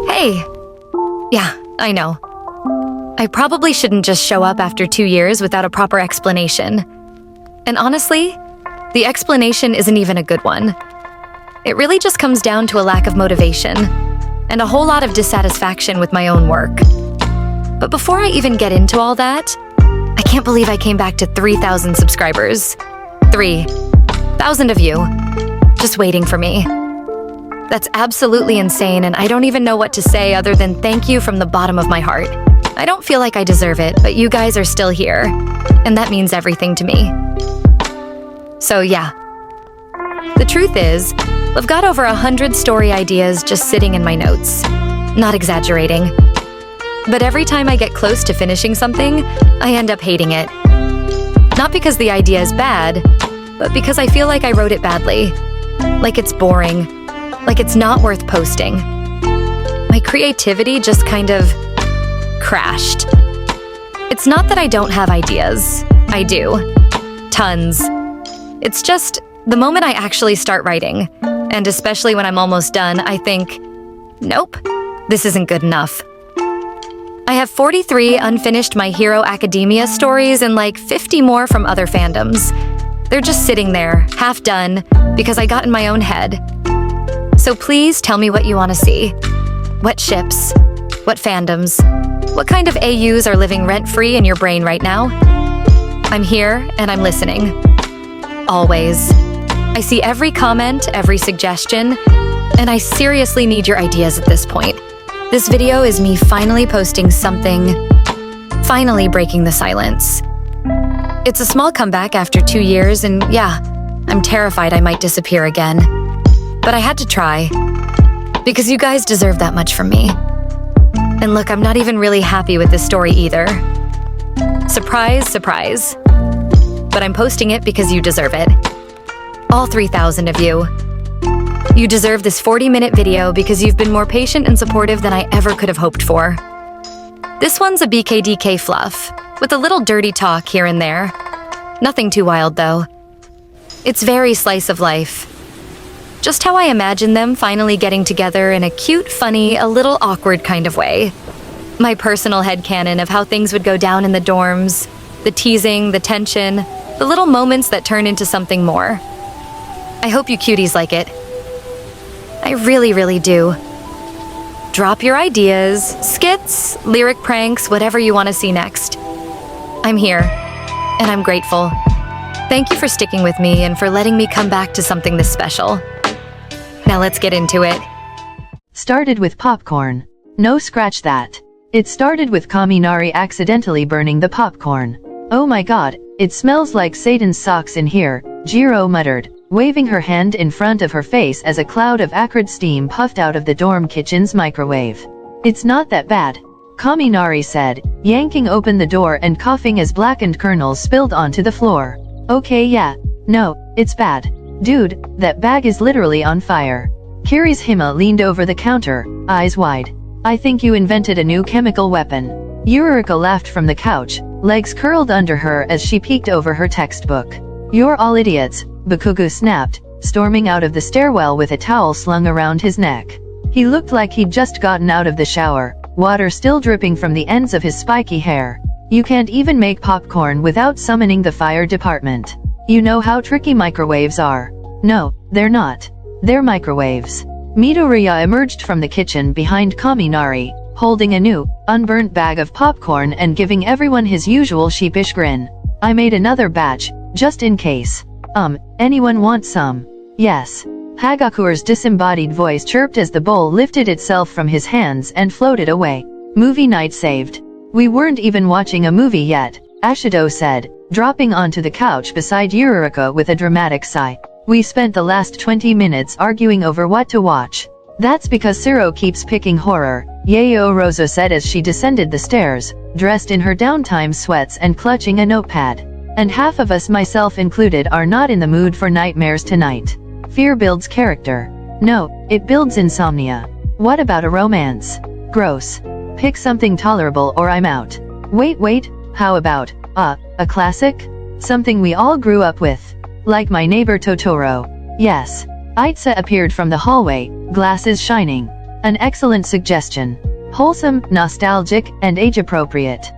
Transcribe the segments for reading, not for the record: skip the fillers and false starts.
Hey! Yeah, I know. I probably shouldn't just show up after 2 years without a proper explanation. And honestly, the explanation isn't even a good one. It really just comes down to a lack of motivation and a whole lot of dissatisfaction with my own work. But before I even get into all that, I can't believe I came back to 3,000 subscribers. 3,000 of you, just waiting for me. That's absolutely insane, and I don't even know what to say other than thank you from the bottom of my heart. I don't feel like I deserve it, but you guys are still here, and that means everything to me. So yeah, the truth is, I've got over 100 story ideas just sitting in my notes. Not exaggerating. But every time I get close to finishing something, I end up hating it. Not because the idea is bad, but because I feel like I wrote it badly. Like it's boring. Like it's not worth posting. My creativity just kind of crashed. It's not that I don't have ideas. I do. Tons. It's just the moment I actually start writing, and especially when I'm almost done, I think, nope, this isn't good enough. I have 43 unfinished My Hero Academia stories and like 50 more from other fandoms. They're just sitting there, half done, because I got in my own head. So please tell me what you want to see. What ships? What fandoms? What kind of AUs are living rent-free in your brain right now? I'm here and I'm listening. Always. I see every comment, every suggestion, and I seriously need your ideas at this point. This video is me finally posting something, finally breaking the silence. It's a small comeback after 2 years, and yeah, I'm terrified I might disappear again. But I had to try, because you guys deserve that much from me. And look, I'm not even really happy with this story either. Surprise, surprise. But I'm posting it because you deserve it. All 3,000 of you. You deserve this 40-minute video because you've been more patient and supportive than I ever could have hoped for. This one's a BKDK fluff, with a little dirty talk here and there. Nothing too wild, though. It's very slice of life. Just how I imagine them finally getting together in a cute, funny, a little awkward kind of way. My personal headcanon of how things would go down in the dorms, the teasing, the tension, the little moments that turn into something more. I hope you cuties like it. I really, really do. Drop your ideas, skits, lyric pranks, whatever you want to see next. I'm here, and I'm grateful. Thank you for sticking with me and for letting me come back to something this special. Now let's get into it. Started with popcorn. No, scratch that. It started with Kaminari accidentally burning the popcorn. Oh my god, it smells like Satan's socks in here, Jiro muttered, waving her hand in front of her face as a cloud of acrid steam puffed out of the dorm kitchen's microwave. It's not that bad, Kaminari said, yanking open the door and coughing as blackened kernels spilled onto the floor. Okay, yeah. No, it's bad. Dude, that bag is literally on fire. Kirishima leaned over the counter, eyes wide. I think you invented a new chemical weapon. Yurika laughed from the couch, legs curled under her as she peeked over her textbook. You're all idiots, Bakugo snapped, storming out of the stairwell with a towel slung around his neck. He looked like he'd just gotten out of the shower, water still dripping from the ends of his spiky hair. You can't even make popcorn without summoning the fire department. You know how tricky microwaves are. No, they're not. They're microwaves. Midoriya emerged from the kitchen behind Kaminari, holding a new, unburnt bag of popcorn and giving everyone his usual sheepish grin. I made another batch, just in case. Anyone want some? Yes. Hagakure's disembodied voice chirped as the bowl lifted itself from his hands and floated away. Movie night saved. We weren't even watching a movie yet, Ashido said, dropping onto the couch beside Yurika with a dramatic sigh. We spent the last 20 minutes arguing over what to watch. That's because Siro keeps picking horror, Yayo Rosa said as she descended the stairs, dressed in her downtime sweats and clutching a notepad. And half of us, myself included, are not in the mood for nightmares tonight. Fear builds character. No, it builds insomnia. What about a romance? Gross. Pick something tolerable or I'm out. Wait, how about, a classic? Something we all grew up with. Like my neighbor Totoro. Yes. Aitsa appeared from the hallway, glasses shining. An excellent suggestion. Wholesome, nostalgic, and age-appropriate.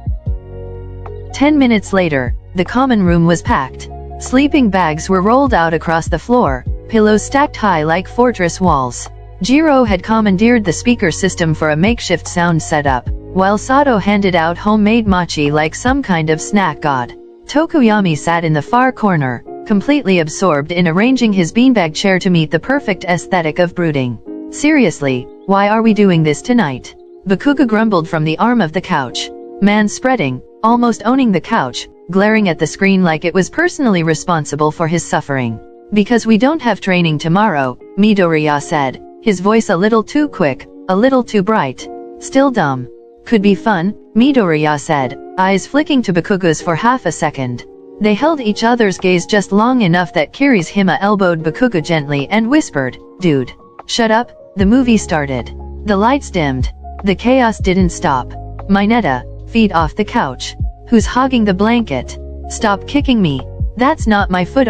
10 minutes later, the common room was packed. Sleeping bags were rolled out across the floor, pillows stacked high like fortress walls. Jiro had commandeered the speaker system for a makeshift sound setup, while Sato handed out homemade mochi like some kind of snack god. Tokuyami sat in the far corner, completely absorbed in arranging his beanbag chair to meet the perfect aesthetic of brooding. Seriously, why are we doing this tonight? Bakuga grumbled from the arm of the couch. Man spreading, almost owning the couch, glaring at the screen like it was personally responsible for his suffering. Because we don't have training tomorrow, Midoriya said, his voice a little too quick, a little too bright. Still dumb. Could be fun, Midoriya said, eyes flicking to Bakuga's for half a second. They held each other's gaze just long enough that Kirishima elbowed Bakuga gently and whispered, "Dude. Shut up." The movie started. The lights dimmed. The chaos didn't stop. Mineta, feet off the couch. Who's hogging the blanket? Stop kicking me. That's not my foot.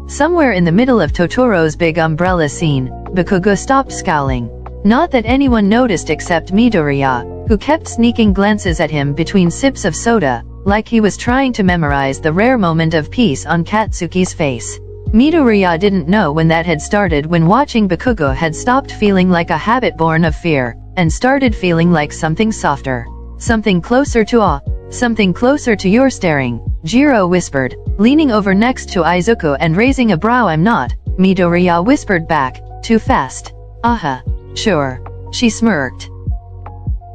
Somewhere in the middle of Totoro's big umbrella scene, Bakuga stopped scowling. Not that anyone noticed except Midoriya, who kept sneaking glances at him between sips of soda, like he was trying to memorize the rare moment of peace on Katsuki's face. Midoriya didn't know when that had started, when watching Bakuga had stopped feeling like a habit born of fear, and started feeling like something softer. Something closer to awe. Something closer to your staring, Jiro whispered, leaning over next to Izuku and raising a brow. "I'm not," Midoriya whispered back, "too fast." "Aha. Sure." She smirked.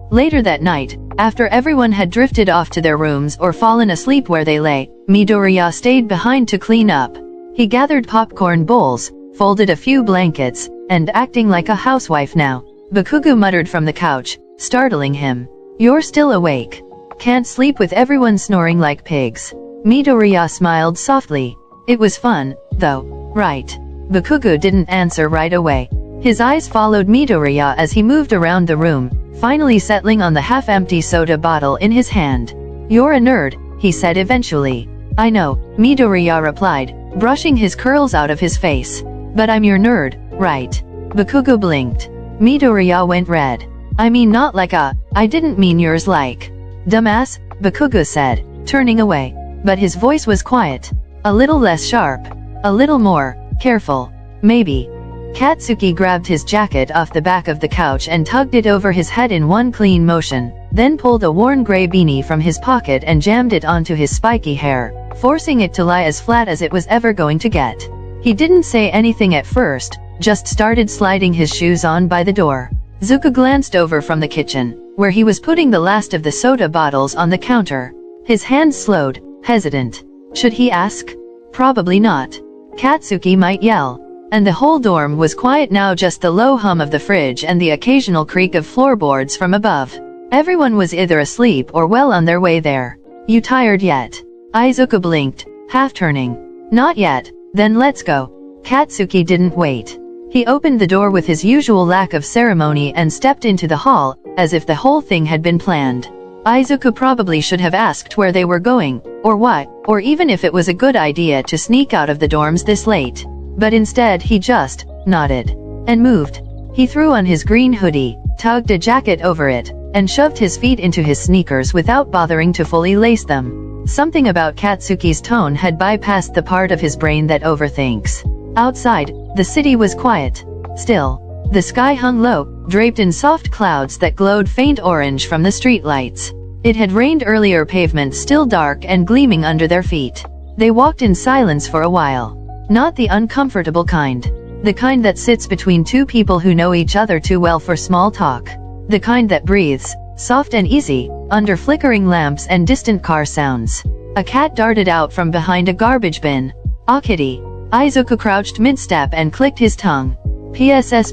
Later that night, after everyone had drifted off to their rooms or fallen asleep where they lay, Midoriya stayed behind to clean up. He gathered popcorn bowls, folded a few blankets, and acting like a housewife now. Bakuga muttered from the couch, startling him. "You're still awake. Can't sleep with everyone snoring like pigs." Midoriya smiled softly. "It was fun, though, right?" Bakuga didn't answer right away. His eyes followed Midoriya as he moved around the room, finally settling on the half-empty soda bottle in his hand. "You're a nerd," he said eventually. "I know," Midoriya replied, brushing his curls out of his face. "But I'm your nerd, right?" Bakuga blinked. Midoriya went red. "I mean not like I didn't mean yours like." "Dumbass," Bakuga said, turning away. But his voice was quiet. A little less sharp. A little more careful. Maybe. Katsuki grabbed his jacket off the back of the couch and tugged it over his head in one clean motion, then pulled a worn gray beanie from his pocket and jammed it onto his spiky hair, forcing it to lie as flat as it was ever going to get. He didn't say anything at first, just started sliding his shoes on by the door. Zuka glanced over from the kitchen, where he was putting the last of the soda bottles on the counter. His hands slowed, hesitant. Should he ask? Probably not. Katsuki might yell. And the whole dorm was quiet now, just the low hum of the fridge and the occasional creak of floorboards from above. Everyone was either asleep or well on their way there. "You tired yet?" Izuku blinked, half turning. "Not yet." "Then let's go." Katsuki didn't wait. He opened the door with his usual lack of ceremony and stepped into the hall, as if the whole thing had been planned. Izuku probably should have asked where they were going, or why, or even if it was a good idea to sneak out of the dorms this late. But instead he just nodded and moved. He threw on his green hoodie, tugged a jacket over it, and shoved his feet into his sneakers without bothering to fully lace them. Something about Katsuki's tone had bypassed the part of his brain that overthinks. Outside, the city was quiet. Still. The sky hung low, draped in soft clouds that glowed faint orange from the streetlights. It had rained earlier, pavement still dark and gleaming under their feet. They walked in silence for a while. Not the uncomfortable kind. The kind that sits between two people who know each other too well for small talk. The kind that breathes, soft and easy, under flickering lamps and distant car sounds. A cat darted out from behind a garbage bin. "Ah, kitty." Izuku crouched mid-step and clicked his tongue. "PSS,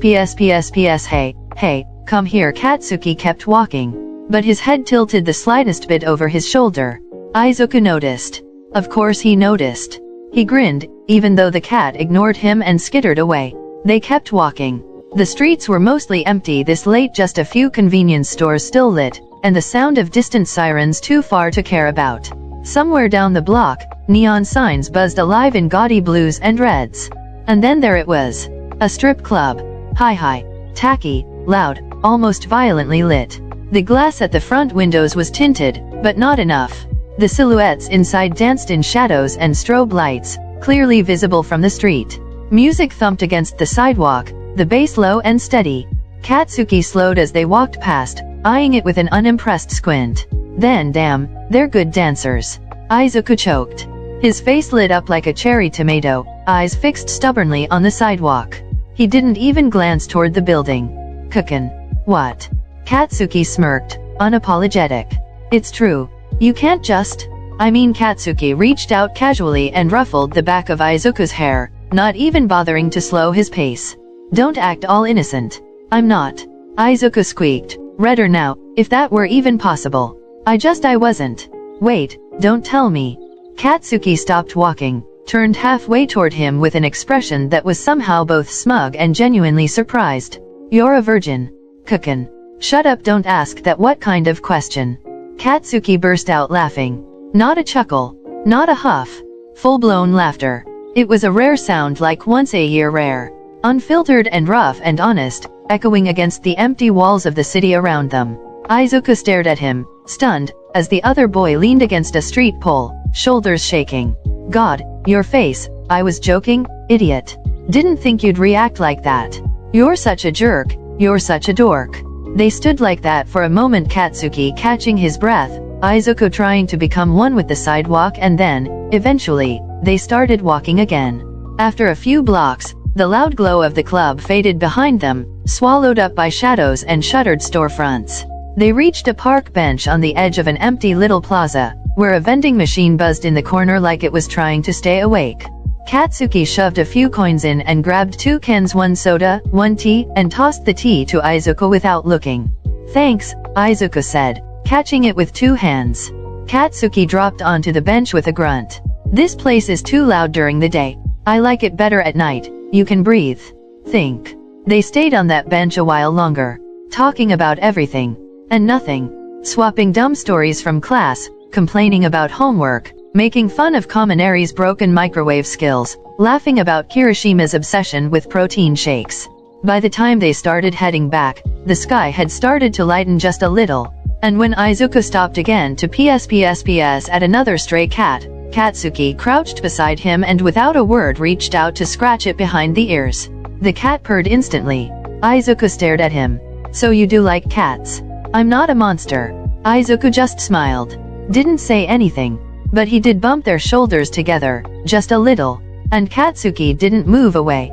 hey, come here." Katsuki kept walking, but his head tilted the slightest bit over his shoulder. Izuku noticed. Of course he noticed. He grinned, even though the cat ignored him and skittered away. They kept walking. The streets were mostly empty this late, just a few convenience stores still lit, and the sound of distant sirens too far to care about. Somewhere down the block, Neon signs buzzed alive in gaudy blues and reds. And then there it was. A strip club. High, tacky, loud, almost violently lit. The glass at the front windows was tinted, but not enough. The silhouettes inside danced in shadows and strobe lights, clearly visible from the street. Music thumped against the sidewalk, the bass low and steady. Katsuki slowed as they walked past, eyeing it with an unimpressed squint. Then, damn, they're good dancers. Izuku choked. His face lit up like a cherry tomato, eyes fixed stubbornly on the sidewalk. He didn't even glance toward the building. Kukin. What? Katsuki smirked, unapologetic. It's true. You can't just... Katsuki reached out casually and ruffled the back of Izuku's hair, not even bothering to slow his pace. Don't act all innocent. I'm not. Izuku squeaked, redder now, if that were even possible. I wasn't. Wait, don't tell me. Katsuki stopped walking, turned halfway toward him with an expression that was somehow both smug and genuinely surprised. You're a virgin. Kukin. Shut up, don't ask that. What kind of question? Katsuki burst out laughing. Not a chuckle. Not a huff. Full-blown laughter. It was a rare sound, like once a year rare. Unfiltered and rough and honest, echoing against the empty walls of the city around them. Izuku stared at him, stunned, as the other boy leaned against a street pole, shoulders shaking. God, your face. I was joking, idiot. Didn't think you'd react like that. You're such a jerk. You're such a dork. They stood like that for a moment, Katsuki catching his breath, Izuku trying to become one with the sidewalk, and then, eventually, they started walking again. After a few blocks, the loud glow of the club faded behind them, swallowed up by shadows and shuttered storefronts. They reached a park bench on the edge of an empty little plaza, where a vending machine buzzed in the corner like it was trying to stay awake. Katsuki shoved a few coins in and grabbed 2 cans, 1 soda, 1 tea, and tossed the tea to Izuku without looking. Thanks, Izuku said, catching it with 2 hands. Katsuki dropped onto the bench with a grunt. This place is too loud during the day. I like it better at night. You can breathe. Think. They stayed on that bench a while longer, talking about everything and nothing, swapping dumb stories from class, complaining about homework, making fun of Kaminari's broken microwave skills, laughing about Kirishima's obsession with protein shakes. By the time they started heading back, the sky had started to lighten just a little, and when Izuku stopped again to PSPSPS at another stray cat, Katsuki crouched beside him and without a word reached out to scratch it behind the ears. The cat purred instantly. Izuku stared at him. So you do like cats? I'm not a monster. Izuku just smiled. Didn't say anything. But he did bump their shoulders together, just a little, and Katsuki didn't move away.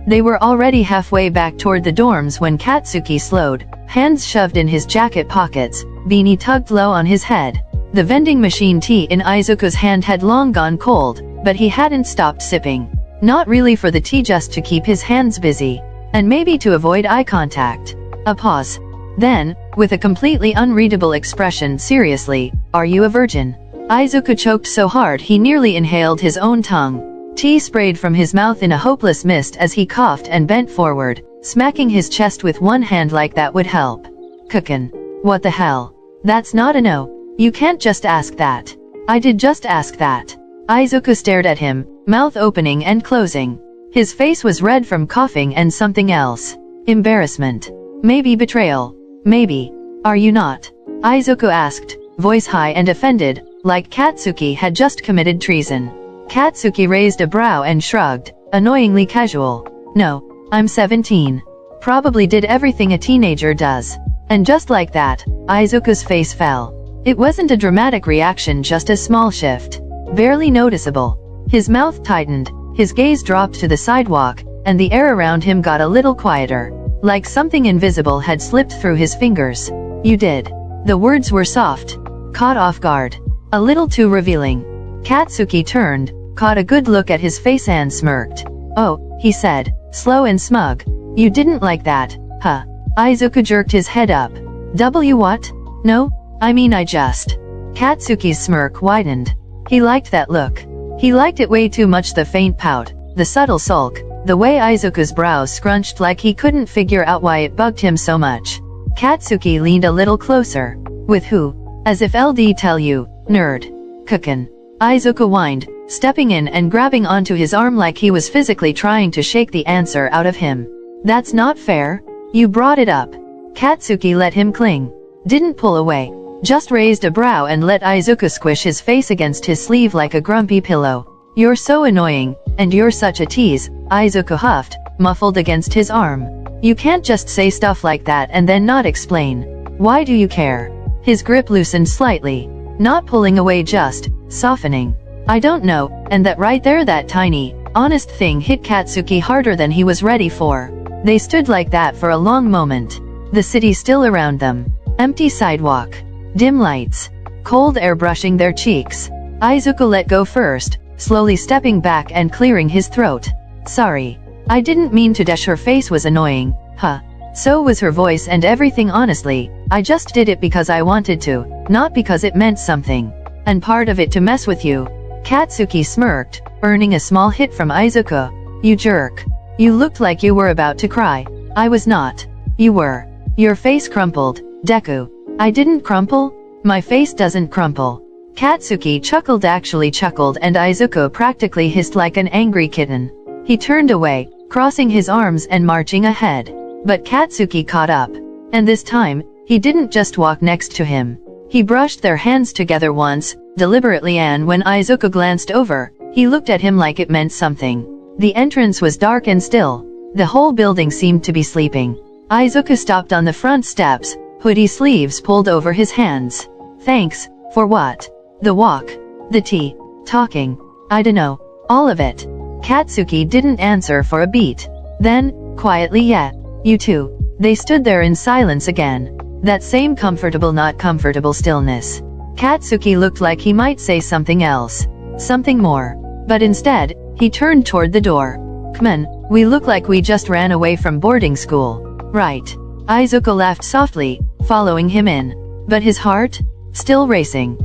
They were already halfway back toward the dorms when Katsuki slowed, hands shoved in his jacket pockets, beanie tugged low on his head. The vending machine tea in Izuku's hand had long gone cold, but he hadn't stopped sipping. Not really for the tea, just to keep his hands busy, and maybe to avoid eye contact. A pause. Then, with a completely unreadable expression, seriously, are you a virgin? Izuku choked so hard he nearly inhaled his own tongue. Tea sprayed from his mouth in a hopeless mist as he coughed and bent forward, smacking his chest with one hand like that would help. Kukin. What the hell? That's not a no. You can't just ask that. I did just ask that. Izuku stared at him, mouth opening and closing. His face was red from coughing and something else. Embarrassment. Maybe betrayal. Maybe. Are you not? Izuku asked, voice high and offended, like Katsuki had just committed treason. Katsuki raised a brow and shrugged, annoyingly casual. No, I'm 17. Probably did everything a teenager does. And just like that, Izuku's face fell. It wasn't a dramatic reaction, just a small shift. Barely noticeable. His mouth tightened, his gaze dropped to the sidewalk, and the air around him got a little quieter. Like something invisible had slipped through his fingers. You did. The words were soft. Caught off guard. A little too revealing. Katsuki turned, caught a good look at his face and smirked. Oh, he said, slow and smug. You didn't like that, huh? Izuku jerked his head up. What? No? I just... Katsuki's smirk widened. He liked that look. He liked it way too much, the faint pout, the subtle sulk, the way Izuku's brows scrunched like he couldn't figure out why it bugged him so much. Katsuki leaned a little closer. With who? As if LD tell you, nerd. Kukin. Aizuku whined, stepping in and grabbing onto his arm like he was physically trying to shake the answer out of him. That's not fair. You brought it up. Katsuki let him cling. Didn't pull away. Just raised a brow and let Aizuku squish his face against his sleeve like a grumpy pillow. You're so annoying, and you're such a tease, Aizuku huffed, muffled against his arm. You can't just say stuff like that and then not explain. Why do you care? His grip loosened slightly. Not pulling away, just softening. I don't know, and that right there, that tiny, honest thing hit Katsuki harder than he was ready for. They stood like that for a long moment. The city still around them. Empty sidewalk. Dim lights. Cold air brushing their cheeks. Aizuku let go first, slowly stepping back and clearing his throat. Sorry. I didn't mean to dash. Her face was annoying. Huh. So was her voice and everything. Honestly, I just did it because I wanted to, not because it meant something. And part of it to mess with you. Katsuki smirked, earning a small hit from Aizuku. You jerk. You looked like you were about to cry. I was not. You were. Your face crumpled, Deku. I didn't crumple? My face doesn't crumple. Katsuki chuckled, actually chuckled, and Aizuku practically hissed like an angry kitten. He turned away, crossing his arms and marching ahead. But Katsuki caught up. And this time, he didn't just walk next to him. He brushed their hands together once, deliberately, and when Aizuku glanced over, he looked at him like it meant something. The entrance was dark and still. The whole building seemed to be sleeping. Aizuku stopped on the front steps, hoodie sleeves pulled over his hands. Thanks, for what? The walk? The tea? Talking? I dunno. All of it. Katsuki didn't answer for a beat. Then, quietly, yeah, you too. They stood there in silence again. That same comfortable, not comfortable stillness. Katsuki looked like he might say something else. Something more. But instead, he turned toward the door. Come on, we look like we just ran away from boarding school. Right. Aizuku laughed softly, following him in. But his heart? Still racing.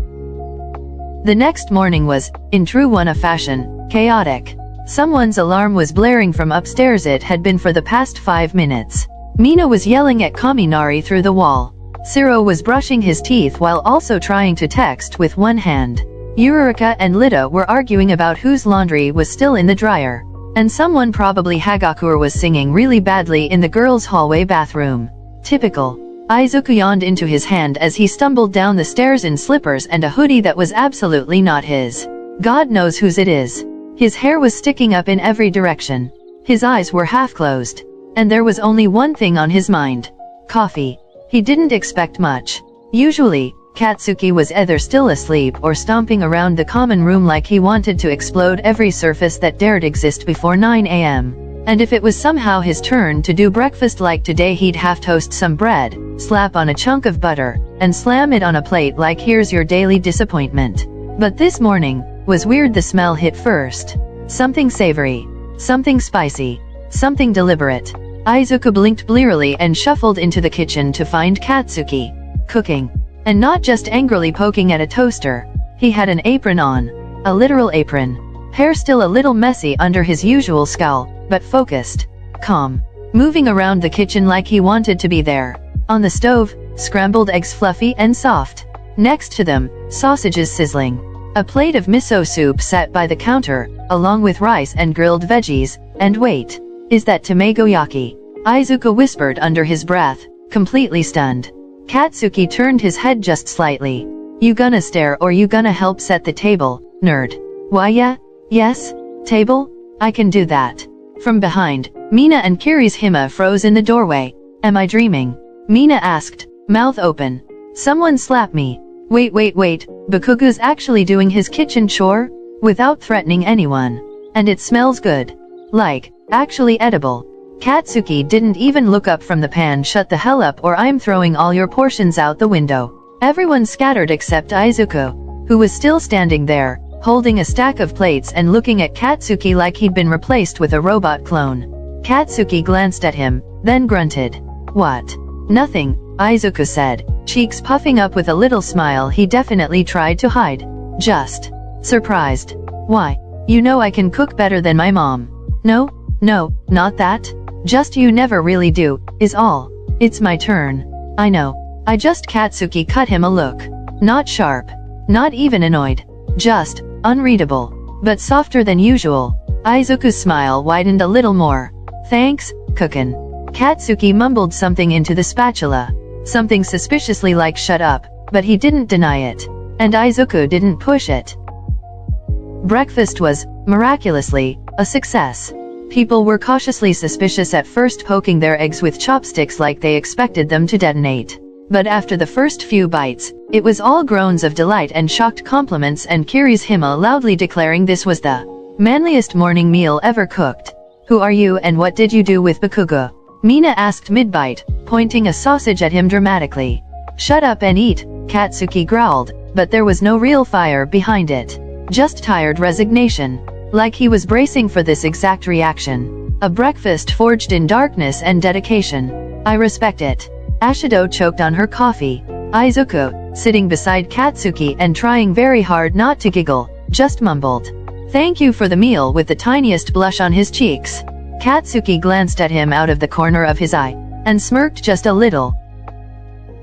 The next morning was, in true Wanna fashion, chaotic. Someone's alarm was blaring from upstairs. It had been for the past 5 minutes. Mina was yelling at Kaminari through the wall. Siro was brushing his teeth while also trying to text with one hand. Yurika and Lita were arguing about whose laundry was still in the dryer. And someone, probably Hagakure, was singing really badly in the girls' hallway bathroom. Typical. Aizuku yawned into his hand as he stumbled down the stairs in slippers and a hoodie that was absolutely not his. God knows whose it is. His hair was sticking up in every direction. His eyes were half closed. And there was only one thing on his mind. Coffee. He didn't expect much. Usually, Katsuki was either still asleep or stomping around the common room like he wanted to explode every surface that dared exist before 9 a.m. And if it was somehow his turn to do breakfast like today, he'd half toast some bread, slap on a chunk of butter, and slam it on a plate like here's your daily disappointment. But this morning was weird. The smell hit first. Something savory. Something spicy. Something deliberate. Aizuku blinked blearily and shuffled into the kitchen to find Katsuki cooking. And not just angrily poking at a toaster. He had an apron on. A literal apron. Hair still a little messy under his usual scowl, but focused. Calm. Moving around the kitchen like he wanted to be there. On the stove, scrambled eggs fluffy and soft. Next to them, sausages sizzling. A plate of miso soup sat by the counter, along with rice and grilled veggies, and wait. Is that tamagoyaki? Aizuku whispered under his breath, completely stunned. Katsuki turned his head just slightly. You gonna stare or you gonna help set the table, nerd? Why yeah? Yes? Table? I can do that. From behind, Mina and Kirishima froze in the doorway. Am I dreaming? Mina asked, mouth open. Someone slap me. Wait, Bakugu's actually doing his kitchen chore? Without threatening anyone. And it smells good. Like, actually edible. Katsuki didn't even look up from the pan. Shut the hell up or I'm throwing all your portions out the window. Everyone scattered except Aizuku, who was still standing there, holding a stack of plates and looking at Katsuki like he'd been replaced with a robot clone. Katsuki glanced at him, then grunted. What? Nothing, Aizuku said, cheeks puffing up with a little smile he definitely tried to hide. Just surprised. Why? You know I can cook better than my mom. No, not that. Just you never really do, is all. It's my turn. I know. Katsuki cut him a look. Not sharp. Not even annoyed. Just, unreadable, but softer than usual. Aizuku's smile widened a little more. Thanks, Kukin. Katsuki mumbled something into the spatula. Something suspiciously like shut up, but he didn't deny it. And Aizuku didn't push it. Breakfast was, miraculously, a success. People were cautiously suspicious at first, poking their eggs with chopsticks like they expected them to detonate. But after the first few bites, it was all groans of delight and shocked compliments, and Kirishima loudly declaring this was the manliest morning meal ever cooked. Who are you and what did you do with Bakugo? Mina asked mid-bite, pointing a sausage at him dramatically. Shut up and eat, Katsuki growled, but there was no real fire behind it. Just tired resignation. Like he was bracing for this exact reaction. A breakfast forged in darkness and dedication. I respect it. Ashido choked on her coffee. Aizuku, sitting beside Katsuki and trying very hard not to giggle, just mumbled. Thank you for the meal with the tiniest blush on his cheeks. Katsuki glanced at him out of the corner of his eye, and smirked just a little.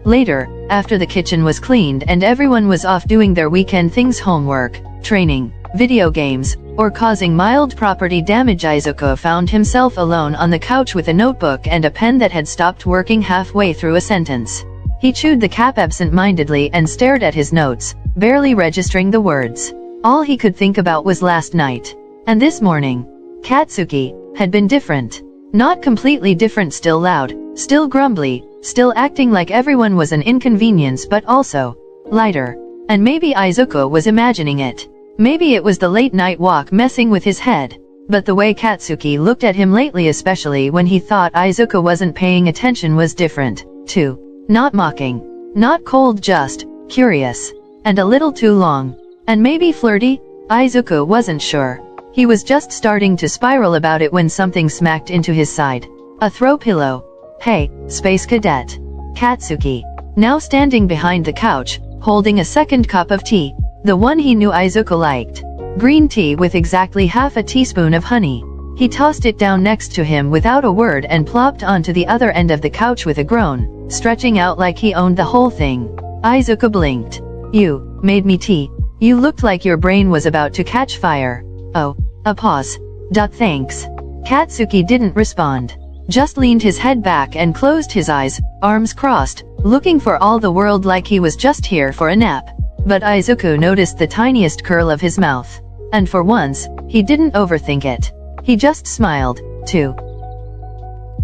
Later, after the kitchen was cleaned and everyone was off doing their weekend things, homework, training, video games, or causing mild property damage, Aizuku found himself alone on the couch with a notebook and a pen that had stopped working halfway through a sentence. He chewed the cap absent-mindedly and stared at his notes, barely registering the words. All he could think about was last night. And this morning. Katsuki had been different. Not completely different, still loud, still grumbly, still acting like everyone was an inconvenience, but also lighter. And maybe Aizuku was imagining it. Maybe it was the late night walk messing with his head. But the way Katsuki looked at him lately, especially when he thought Aizuku wasn't paying attention, was different, too. Not mocking. Not cold, just curious. And a little too long. And maybe flirty? Aizuku wasn't sure. He was just starting to spiral about it when something smacked into his side. A throw pillow. Hey, Space Cadet. Katsuki. Now standing behind the couch, holding a second cup of tea. The one he knew Aizuku liked. Green tea with exactly half a teaspoon of honey. He tossed it down next to him without a word and plopped onto the other end of the couch with a groan, stretching out like he owned the whole thing. Aizuku blinked. You made me tea. You looked like your brain was about to catch fire. Oh, a pause. Thanks. Katsuki didn't respond. Just leaned his head back and closed his eyes, arms crossed, looking for all the world like he was just here for a nap. But Aizuku noticed the tiniest curl of his mouth. And for once, he didn't overthink it. He just smiled, too.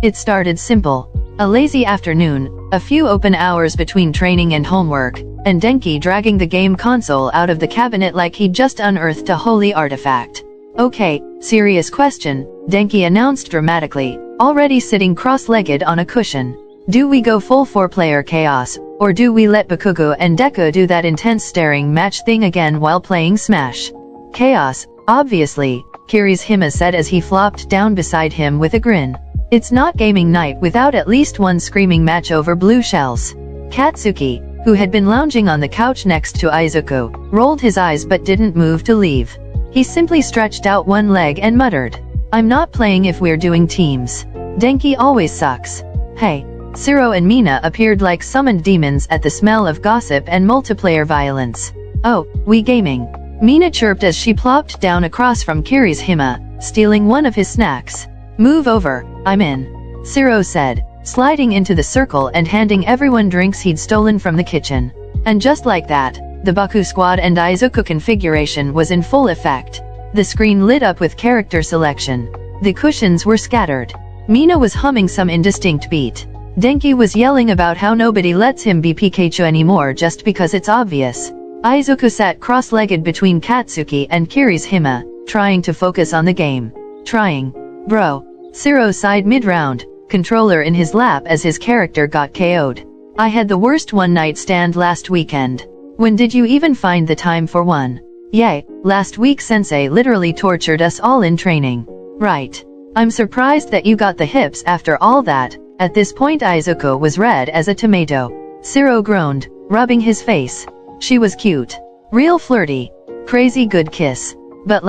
It started simple. A lazy afternoon, a few open hours between training and homework, and Denki dragging the game console out of the cabinet like he'd just unearthed a holy artifact. Okay, serious question, Denki announced dramatically, already sitting cross-legged on a cushion. Do we go full 4-player chaos, or do we let Bakugo and Deku do that intense staring match thing again while playing Smash? Chaos, obviously, Kirishima said as he flopped down beside him with a grin. It's not gaming night without at least one screaming match over blue shells. Katsuki, who had been lounging on the couch next to Aizuku, rolled his eyes but didn't move to leave. He simply stretched out one leg and muttered, I'm not playing if we're doing teams. Denki always sucks. Hey. Siro and Mina appeared like summoned demons at the smell of gossip and multiplayer violence. Oh, we gaming. Mina chirped as she plopped down across from Kirishima, stealing one of his snacks. Move over, I'm in. Siro said, sliding into the circle and handing everyone drinks he'd stolen from the kitchen. And just like that, the Baku Squad and Aizuku configuration was in full effect. The screen lit up with character selection. The cushions were scattered. Mina was humming some indistinct beat. Denki was yelling about how nobody lets him be Pikachu anymore just because it's obvious. Aizuku sat cross-legged between Katsuki and Kirishima, trying to focus on the game. Trying. Bro. Siro sighed mid-round, controller in his lap as his character got KO'd. I had the worst one-night stand last weekend. When did you even find the time for one? Yay, last week Sensei literally tortured us all in training. Right. I'm surprised that you got the hips after all that. At this point Aizuku was red as a tomato. Siro groaned, rubbing his face. She was cute. Real flirty. Crazy good kiss. But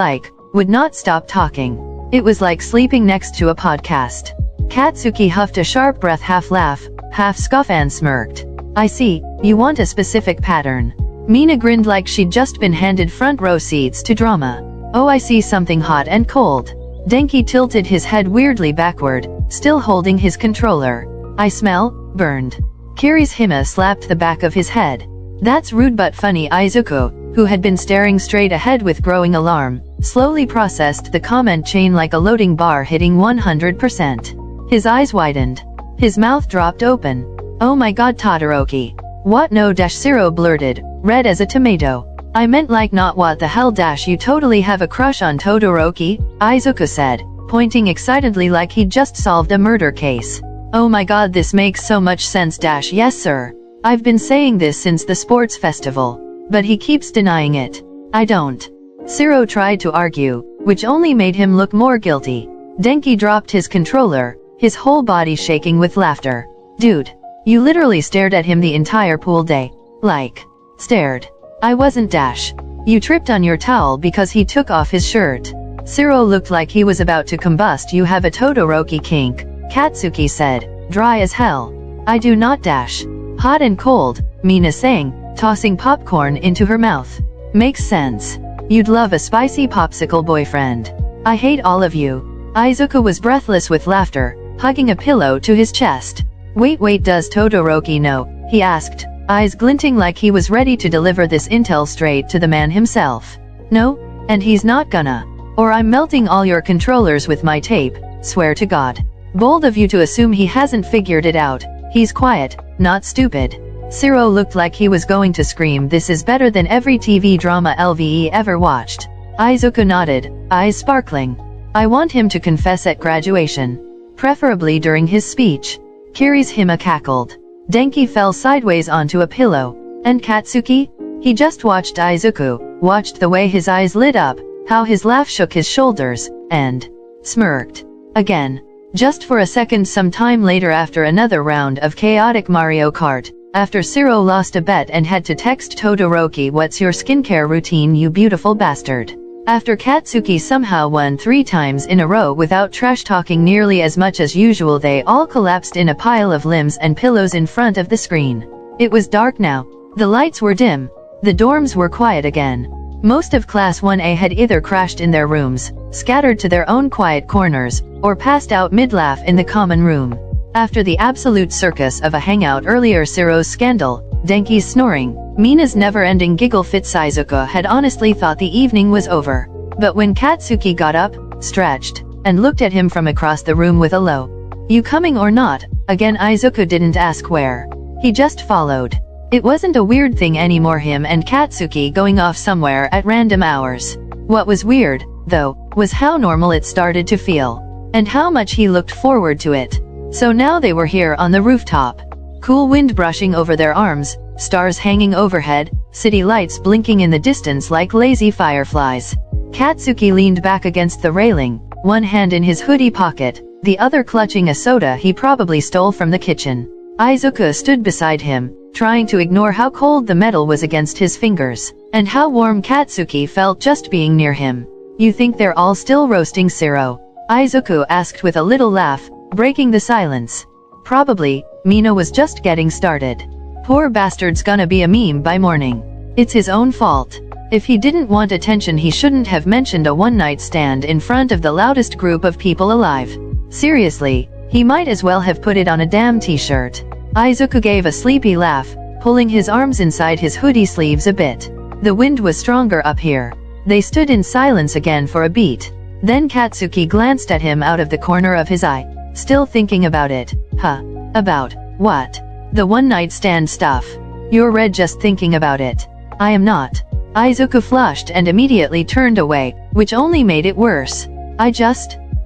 would not stop talking. It was like sleeping next to a podcast. Katsuki huffed a sharp breath, half laugh, half scoff, and smirked. I see, you want a specific pattern. Mina grinned like she'd just been handed front row seats to drama. Oh, I see something hot and cold. Denki tilted his head weirdly backward, still holding his controller. I smell burned. Kirishima slapped the back of his head. That's rude but funny. Izuku, who had been staring straight ahead with growing alarm, slowly processed the comment chain like a loading bar hitting 100%. His eyes widened. His mouth dropped open. Oh my god, Todoroki. What? No, Zero blurted, red as a tomato. I meant like not what the hell. You totally have a crush on Todoroki? Izuku said, pointing excitedly like he'd just solved a murder case. Oh my god, this makes so much sense. Yes sir. I've been saying this since the sports festival. But he keeps denying it. I don't. Zero tried to argue, which only made him look more guilty. Denki dropped his controller, his whole body shaking with laughter. Dude, you literally stared at him the entire pool day. Like, stared. I wasn't. You tripped on your towel because he took off his shirt. Zero looked like he was about to combust. You have a Todoroki kink, Katsuki said, dry as hell. I do not. Hot and cold, Mina sang, tossing popcorn into her mouth. Makes sense. You'd love a spicy popsicle boyfriend. I hate all of you. Izuku was breathless with laughter, hugging a pillow to his chest. Wait, does Todoroki know? He asked, eyes glinting like he was ready to deliver this intel straight to the man himself. No, and he's not gonna. Or I'm melting all your controllers with my tape, swear to God. Bold of you to assume he hasn't figured it out. He's quiet, not stupid. Zero looked like he was going to scream. This is better than every TV drama LVE ever watched. Izuku nodded, eyes sparkling. I want him to confess at graduation. Preferably during his speech. Kirishima cackled. Denki fell sideways onto a pillow. And Katsuki? He just watched Izuku, watched the way his eyes lit up, how his laugh shook his shoulders, and smirked. Again. Just for a second. Some time later, after another round of chaotic Mario Kart, after Zero lost a bet and had to text Todoroki, what's your skincare routine, you beautiful bastard? After Katsuki somehow won 3 times in a row without trash-talking nearly as much as usual, they all collapsed in a pile of limbs and pillows in front of the screen. It was dark now. The lights were dim. The dorms were quiet again. Most of Class 1A had either crashed in their rooms, scattered to their own quiet corners, or passed out mid-laugh in the common room. After the absolute circus of a hangout earlier, Zero's scandal, Denki's snoring, Mina's never-ending giggle fits, Izuku had honestly thought the evening was over. But when Katsuki got up, stretched, and looked at him from across the room with a low, "You coming or not?" again, Izuku didn't ask where. He just followed. It wasn't a weird thing anymore, him and Katsuki going off somewhere at random hours. What was weird, though, was how normal it started to feel. And how much he looked forward to it. So now they were here on the rooftop. Cool wind brushing over their arms, stars hanging overhead, city lights blinking in the distance like lazy fireflies. Katsuki leaned back against the railing, one hand in his hoodie pocket, the other clutching a soda he probably stole from the kitchen. Izuku stood beside him, trying to ignore how cold the metal was against his fingers, and how warm Katsuki felt just being near him. You think they're all still roasting Zero? Izuku asked with a little laugh, breaking the silence. Probably, Mina was just getting started. Poor bastard's gonna be a meme by morning. It's his own fault. If he didn't want attention, he shouldn't have mentioned a one-night stand in front of the loudest group of people alive. Seriously, he might as well have put it on a damn t-shirt. Izuku gave a sleepy laugh, pulling his arms inside his hoodie sleeves a bit. The wind was stronger up here. They stood in silence again for a beat. Then Katsuki glanced at him out of the corner of his eye. Still thinking about it? Huh? About what? The one-night stand stuff. You're red just thinking about it. I am not. Izuku flushed and immediately turned away, which only made it worse.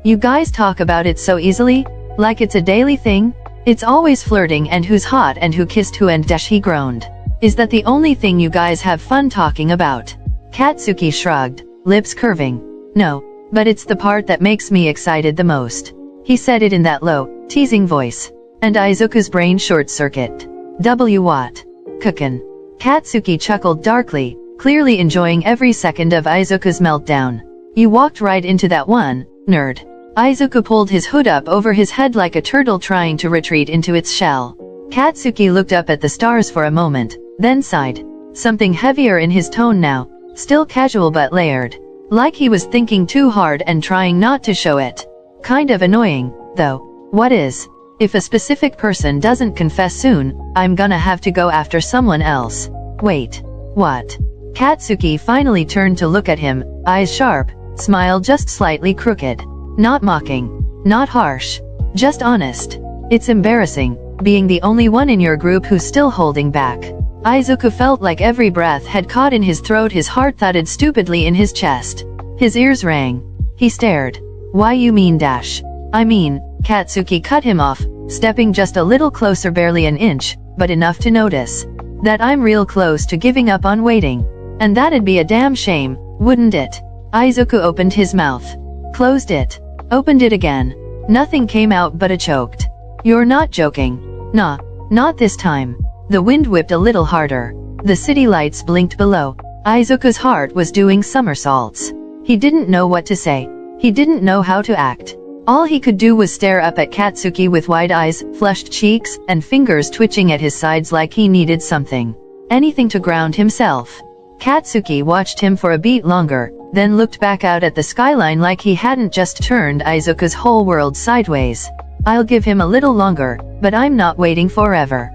You guys talk about it so easily, like it's a daily thing. It's always flirting and who's hot and who kissed who, and he groaned. Is that the only thing you guys have fun talking about? Katsuki shrugged, lips curving. No, but it's the part that makes me excited the most. He said it in that low, teasing voice. And Izuku's brain short-circuit. What? Cookin'. Katsuki chuckled darkly, clearly enjoying every second of Izuku's meltdown. You walked right into that one, nerd. Izuku pulled his hood up over his head like a turtle trying to retreat into its shell. Katsuki looked up at the stars for a moment, then sighed. something heavier in his tone now, still casual but layered. Like he was thinking too hard and trying not to show it. Kind of annoying, though. What is? If a specific person doesn't confess soon, I'm gonna have to go after someone else. Wait. What? Katsuki finally turned to look at him, eyes sharp, smile just slightly crooked. Not mocking. Not harsh. Just honest. It's embarrassing, being the only one in your group who's still holding back. Izuku felt like every breath had caught in his throat, his heart thudded stupidly in his chest. His ears rang. He stared. Why you mean dash? I mean, Katsuki cut him off, stepping just a little closer, barely an inch, but enough to notice that I'm real close to giving up on waiting. And that'd be a damn shame, wouldn't it? Izuku opened his mouth. Closed it. Opened it again. Nothing came out but a choked. You're not joking. Nah, not this time. The wind whipped a little harder. The city lights blinked below. Izuku's heart was doing somersaults. He didn't know what to say. He didn't know how to act. All he could do was stare up at Katsuki with wide eyes, flushed cheeks, and fingers twitching at his sides like he needed something. Anything to ground himself. Katsuki watched him for a beat longer, then looked back out at the skyline like he hadn't just turned Izuku's whole world sideways. I'll give him a little longer, but I'm not waiting forever.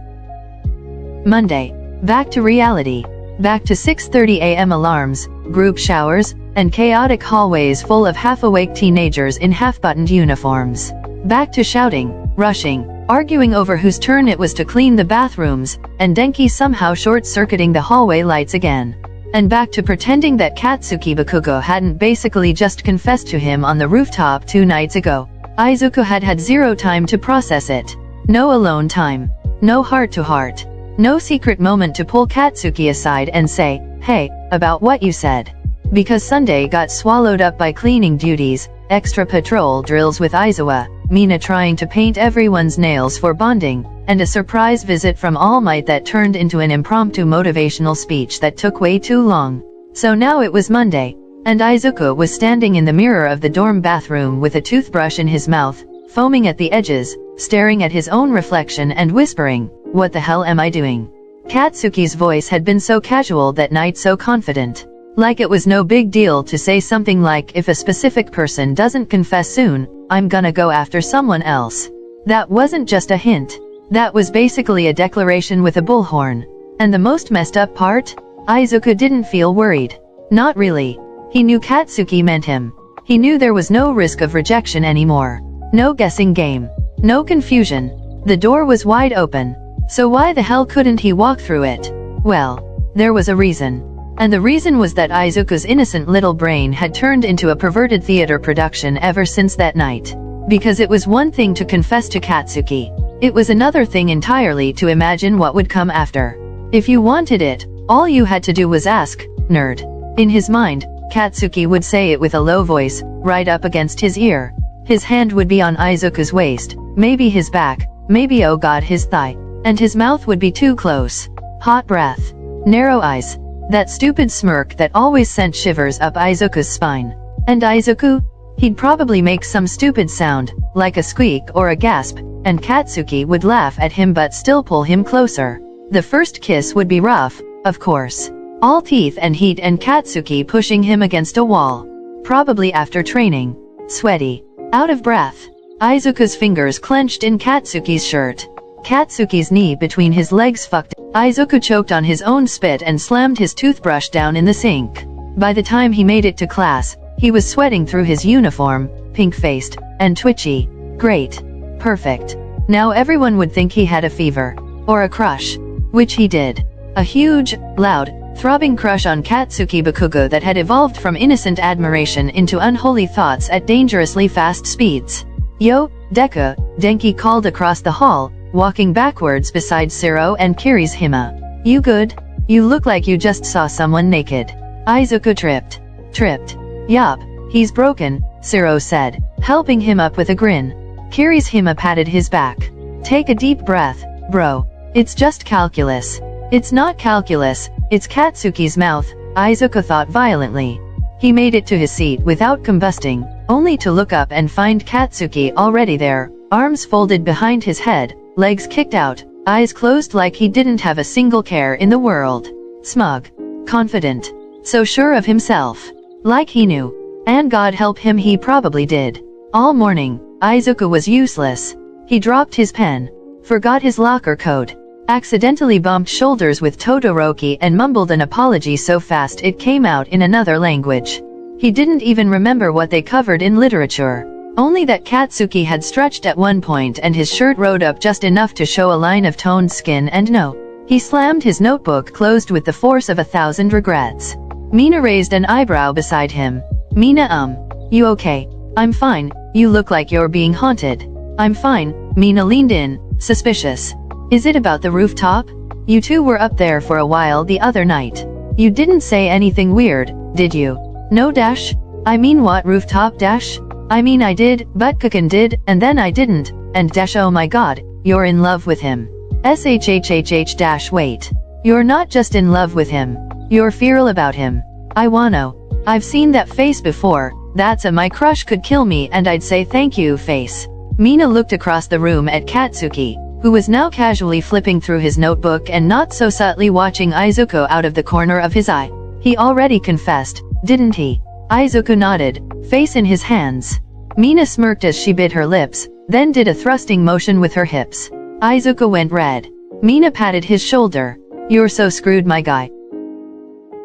Monday. Back to reality. Back to 6:30 a.m. alarms, group showers, and chaotic hallways full of half-awake teenagers in half-buttoned uniforms. Back to shouting, rushing, arguing over whose turn it was to clean the bathrooms, and Denki somehow short-circuiting the hallway lights again. And back to pretending that Katsuki Bakugo hadn't basically just confessed to him on the rooftop 2 nights ago. Izuku had had zero time to process it. No alone time. No heart-to-heart. No secret moment to pull Katsuki aside and say, hey, about what you said. Because Sunday got swallowed up by cleaning duties, extra patrol drills with Aizawa, Mina trying to paint everyone's nails for bonding, and a surprise visit from All Might that turned into an impromptu motivational speech that took way too long. So now it was Monday, and Izuku was standing in the mirror of the dorm bathroom with a toothbrush in his mouth, foaming at the edges, staring at his own reflection and whispering, what the hell am I doing? Katsuki's voice had been so casual that night, so confident. Like it was no big deal to say something like, if a specific person doesn't confess soon, I'm gonna go after someone else. That wasn't just a hint. That was basically a declaration with a bullhorn. And the most messed up part? Izuku didn't feel worried. Not really. He knew Katsuki meant him. He knew there was no risk of rejection anymore. No guessing game. No confusion. The door was wide open. So why the hell couldn't he walk through it? Well, there was a reason. And the reason was that Izuku's innocent little brain had turned into a perverted theater production ever since that night. Because it was one thing to confess to Katsuki. It was another thing entirely to imagine what would come after. If you wanted it, all you had to do was ask, nerd. In his mind, Katsuki would say it with a low voice, right up against his ear. His hand would be on Izuku's waist, maybe his back, maybe oh god his thigh. And his mouth would be too close. Hot breath. Narrow eyes. That stupid smirk that always sent shivers up Izuku's spine. And Izuku? He'd probably make some stupid sound, like a squeak or a gasp, and Katsuki would laugh at him but still pull him closer. The first kiss would be rough, of course. All teeth and heat and Katsuki pushing him against a wall. Probably after training. Sweaty. Out of breath. Izuku's fingers clenched in Katsuki's shirt. Katsuki's knee between his legs fucked. Izuku choked on his own spit and slammed his toothbrush down in the sink. By the time he made it to class, he was sweating through his uniform, pink-faced, and twitchy. Great. Perfect. Now everyone would think he had a fever. Or a crush. Which he did. A huge, loud, throbbing crush on Katsuki Bakugo that had evolved from innocent admiration into unholy thoughts at dangerously fast speeds. Yo, Deka, Denki called across the hall, walking backwards beside Siro and Kiri's Hima. You good? You look like you just saw someone naked. Izuku tripped. Yup, he's broken, Siro said, helping him up with a grin. Kiri's Hima patted his back. Take a deep breath, bro. It's just calculus. It's not calculus, it's Katsuki's mouth, Izuku thought violently. He made it to his seat without combusting, only to look up and find Katsuki already there, arms folded behind his head, legs kicked out, eyes closed like he didn't have a single care in the world. Smug. Confident. So sure of himself. Like he knew. And God help him, he probably did. All morning, Izuku was useless. He dropped his pen. Forgot his locker code. Accidentally bumped shoulders with Todoroki and mumbled an apology so fast it came out in another language. He didn't even remember what they covered in literature. Only that Katsuki had stretched at one point and his shirt rode up just enough to show a line of toned skin, and no. He slammed his notebook closed with the force of 1,000 regrets. Mina raised an eyebrow beside him. Mina, you okay? I'm fine. You look like you're being haunted. I'm fine. Mina leaned in, suspicious. Is it about the rooftop? You two were up there for a while the other night. You didn't say anything weird, did you? No dash? I mean what rooftop dash? I mean I did, but Kakan did, and then I didn't, and dash oh my god, you're in love with him. SHHHH dash wait. You're not just in love with him. You're feral about him. I wanna. I've seen that face before, that's a my crush could kill me and I'd say thank you face. Mina looked across the room at Katsuki, who was now casually flipping through his notebook and not so subtly watching Izuku out of the corner of his eye. He already confessed, didn't he? Izuku nodded, face in his hands. Mina smirked as she bit her lips, then did a thrusting motion with her hips. Izuku went red. Mina patted his shoulder. You're so screwed, my guy.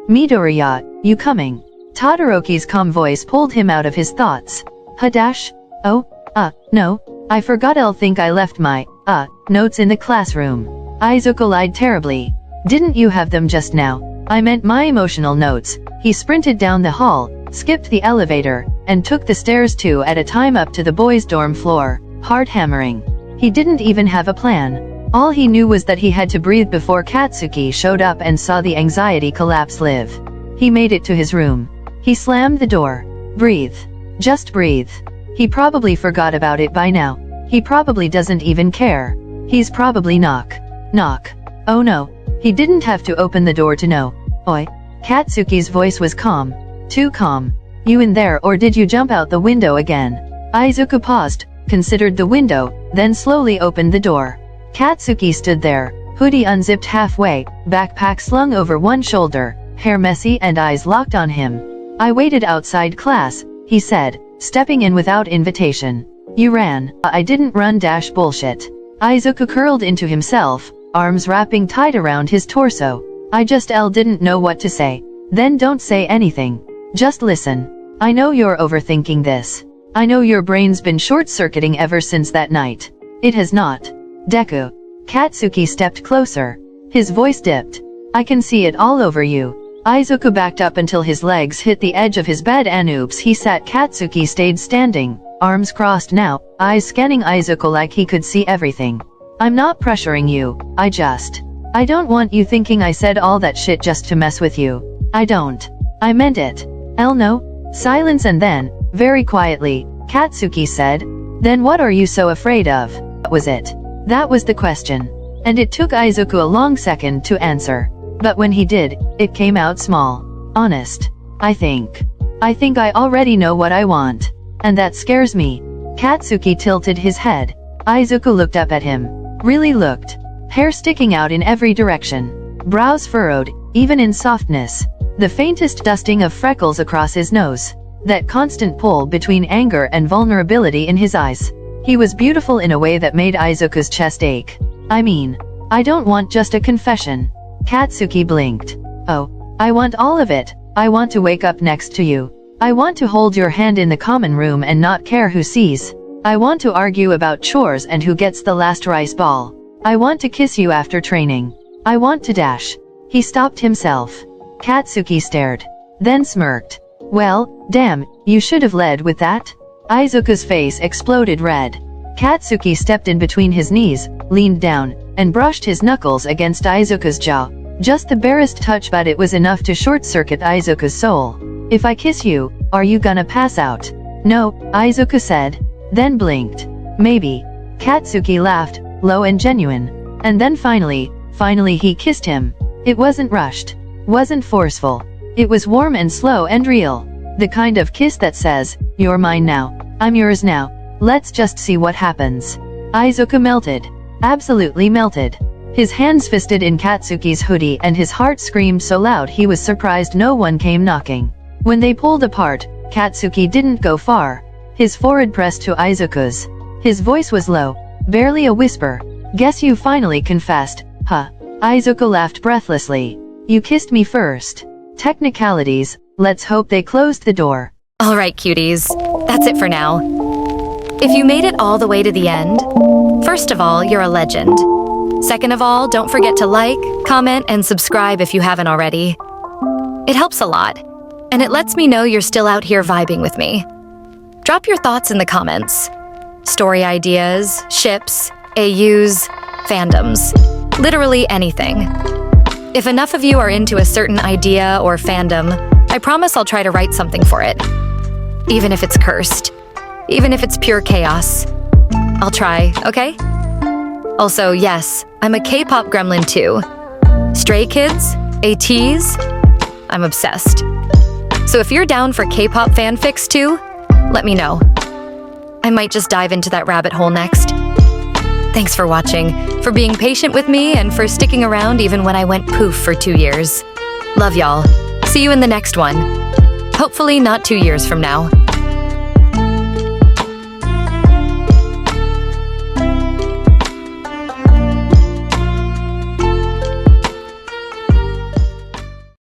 Midoriya, you coming? Todoroki's calm voice pulled him out of his thoughts. Hadash? Oh, no. I forgot. I'll think I left my, notes in the classroom. Izuku lied terribly. Didn't you have them just now? I meant my emotional notes. He sprinted down the hall, skipped the elevator, and took the stairs 2 at a time up to the boys' dorm floor, hard hammering. He didn't even have a plan. All he knew was that he had to breathe before Katsuki showed up and saw the anxiety collapse live. He made it to his room. He slammed the door. Breathe. Just breathe. He probably forgot about it by now. He probably doesn't even care. He's probably knock. Oh no. He didn't have to open the door to know. Oi. Katsuki's voice was calm. Too calm. You in there, or did you jump out the window again? Izuku paused, considered the window, then slowly opened the door. Katsuki stood there, hoodie unzipped halfway, backpack slung over one shoulder, hair messy and eyes locked on him. I waited outside class, he said, stepping in without invitation. You ran. I didn't run dash bullshit. Izuku curled into himself, arms wrapping tight around his torso. I just didn't know what to say. Then don't say anything. Just listen. I know you're overthinking this. I know your brain's been short-circuiting ever since that night. It has not. Deku. Katsuki stepped closer. His voice dipped. I can see it all over you. Izuku backed up until his legs hit the edge of his bed and oops he sat. Katsuki stayed standing, arms crossed now, eyes scanning Izuku like he could see everything. I'm not pressuring you, I don't want you thinking I said all that shit just to mess with you. I don't. I meant it. No? Silence, and then, very quietly, Katsuki said, then what are you so afraid of? What was it? That was the question. And it took Izuku a long second to answer. But when he did, it came out small. Honest. I think I already know what I want. And that scares me. Katsuki tilted his head. Izuku looked up at him. Really looked. Hair sticking out in every direction. Brows furrowed, even in softness. The faintest dusting of freckles across his nose. That constant pull between anger and vulnerability in his eyes. He was beautiful in a way that made Izuku's chest ache. I mean, I don't want just a confession. Katsuki blinked. Oh, I want all of it. I want to wake up next to you. I want to hold your hand in the common room and not care who sees. I want to argue about chores and who gets the last rice ball. I want to kiss you after training. I want to dash. He stopped himself. Katsuki stared. Then smirked. Well, damn, you should have led with that. Izuku's face exploded red. Katsuki stepped in between his knees, leaned down, and brushed his knuckles against Izuku's jaw. Just the barest touch, but it was enough to short-circuit Izuku's soul. If I kiss you, are you gonna pass out? No, Izuku said. Then blinked. Maybe. Katsuki laughed, low and genuine. And then finally he kissed him. It wasn't rushed. Wasn't forceful. It was warm and slow and real. The kind of kiss that says, you're mine now. I'm yours now. Let's just see what happens. Izuku melted. Absolutely melted. His hands fisted in Katsuki's hoodie and his heart screamed so loud he was surprised no one came knocking. When they pulled apart, Katsuki didn't go far. His forehead pressed to Izuku's. His voice was low, barely a whisper. Guess you finally confessed, huh? Izuku laughed breathlessly. You kissed me first. Technicalities, let's hope they closed the door. Alright, cuties. That's it for now. If you made it all the way to the end, first of all, you're a legend. Second of all, don't forget to like, comment, and subscribe if you haven't already. It helps a lot, and it lets me know you're still out here vibing with me. Drop your thoughts in the comments. Story ideas, ships, AUs, fandoms, literally anything. If enough of you are into a certain idea or fandom, I promise I'll try to write something for it. Even if it's cursed. Even if it's pure chaos. I'll try, okay? Also, yes, I'm a K-pop gremlin too. Stray Kids? ATs? I'm obsessed. So if you're down for K-pop fanfics too, let me know. I might just dive into that rabbit hole next. Thanks for watching, for being patient with me, and for sticking around even when I went poof for 2 years. Love y'all. See you in the next one. Hopefully not 2 years from now.